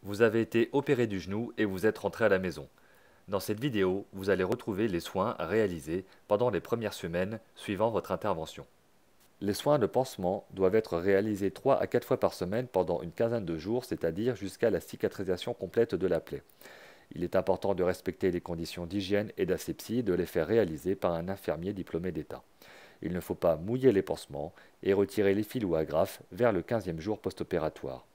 Vous avez été opéré du genou et vous êtes rentré à la maison. Dans cette vidéo, vous allez retrouver les soins à réaliser pendant les premières semaines suivant votre intervention. Les soins de pansement doivent être réalisés 3 à 4 fois par semaine pendant une quinzaine de jours, c'est-à-dire jusqu'à la cicatrisation complète de la plaie. Il est important de respecter les conditions d'hygiène et d'asepsie et de les faire réaliser par un infirmier diplômé d'État. Il ne faut pas mouiller les pansements et retirer les fils ou agrafes vers le 15e jour post-opératoire.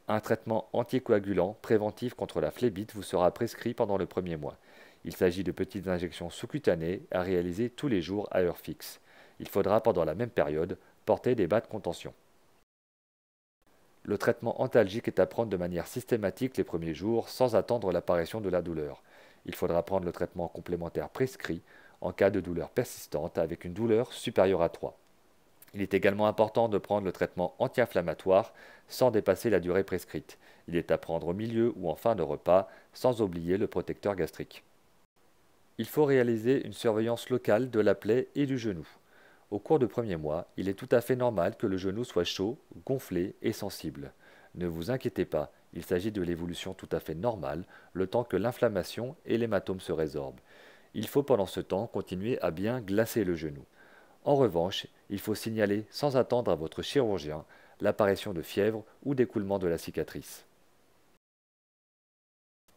Un traitement anticoagulant préventif contre la phlébite vous sera prescrit pendant le premier mois. Il s'agit de petites injections sous-cutanées à réaliser tous les jours à heure fixe. Il faudra pendant la même période porter des bas de contention. Le traitement antalgique est à prendre de manière systématique les premiers jours sans attendre l'apparition de la douleur. Il faudra prendre le traitement complémentaire prescrit en cas de douleur persistante avec une douleur supérieure à 3. Il est également important de prendre le traitement anti-inflammatoire sans dépasser la durée prescrite. Il est à prendre au milieu ou en fin de repas, sans oublier le protecteur gastrique. Il faut réaliser une surveillance locale de la plaie et du genou. Au cours du premier mois, il est tout à fait normal que le genou soit chaud, gonflé et sensible. Ne vous inquiétez pas, il s'agit de l'évolution tout à fait normale, le temps que l'inflammation et l'hématome se résorbent. Il faut pendant ce temps continuer à bien glacer le genou. En revanche, il faut signaler sans attendre à votre chirurgien l'apparition de fièvre ou d'écoulement de la cicatrice.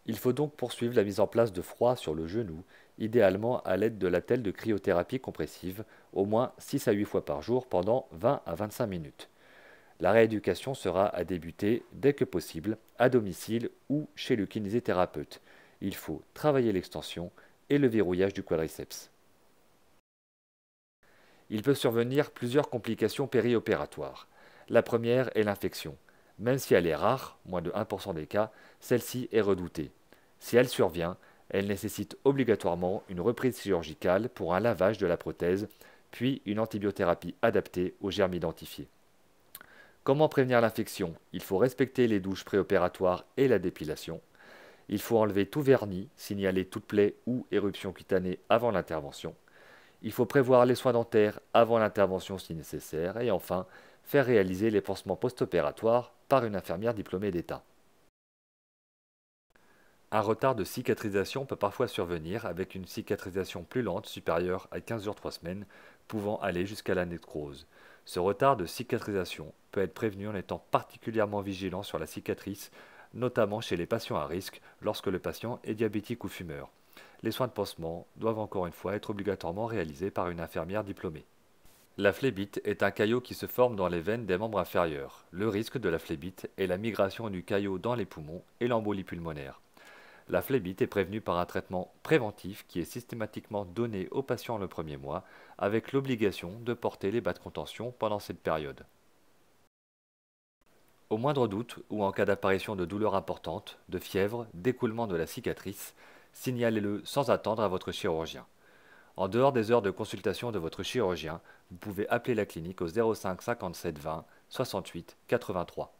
Il faut donc poursuivre la mise en place de froid sur le genou, idéalement à l'aide de l'attelle de cryothérapie compressive, au moins 6 à 8 fois par jour pendant 20 à 25 minutes. La rééducation sera à débuter dès que possible, à domicile ou chez le kinésithérapeute. Il faut travailler l'extension et le verrouillage du quadriceps. Il peut survenir plusieurs complications périopératoires. La première est l'infection. Même si elle est rare, moins de 1% des cas, celle-ci est redoutée. Si elle survient, elle nécessite obligatoirement une reprise chirurgicale pour un lavage de la prothèse, puis une antibiothérapie adaptée aux germes identifiés. Comment prévenir l'infection? Il faut respecter les douches préopératoires et la dépilation. Il faut enlever tout vernis, signaler toute plaie ou éruption cutanée avant l'intervention. Il faut prévoir les soins dentaires avant l'intervention si nécessaire et enfin faire réaliser les pansements post-opératoires par une infirmière diplômée d'État. Un retard de cicatrisation peut parfois survenir avec une cicatrisation plus lente supérieure à 15 jours 3 semaines, pouvant aller jusqu'à la nécrose. Ce retard de cicatrisation peut être prévenu en étant particulièrement vigilant sur la cicatrice, notamment chez les patients à risque lorsque le patient est diabétique ou fumeur. Les soins de pansement doivent encore une fois être obligatoirement réalisés par une infirmière diplômée. La phlébite est un caillot qui se forme dans les veines des membres inférieurs. Le risque de la phlébite est la migration du caillot dans les poumons et l'embolie pulmonaire. La phlébite est prévenue par un traitement préventif qui est systématiquement donné aux patients le premier mois, avec l'obligation de porter les bas de contention pendant cette période. Au moindre doute ou en cas d'apparition de douleurs importantes, de fièvre, d'écoulement de la cicatrice, signalez-le sans attendre à votre chirurgien. En dehors des heures de consultation de votre chirurgien, vous pouvez appeler la clinique au 05 57 20 68 83.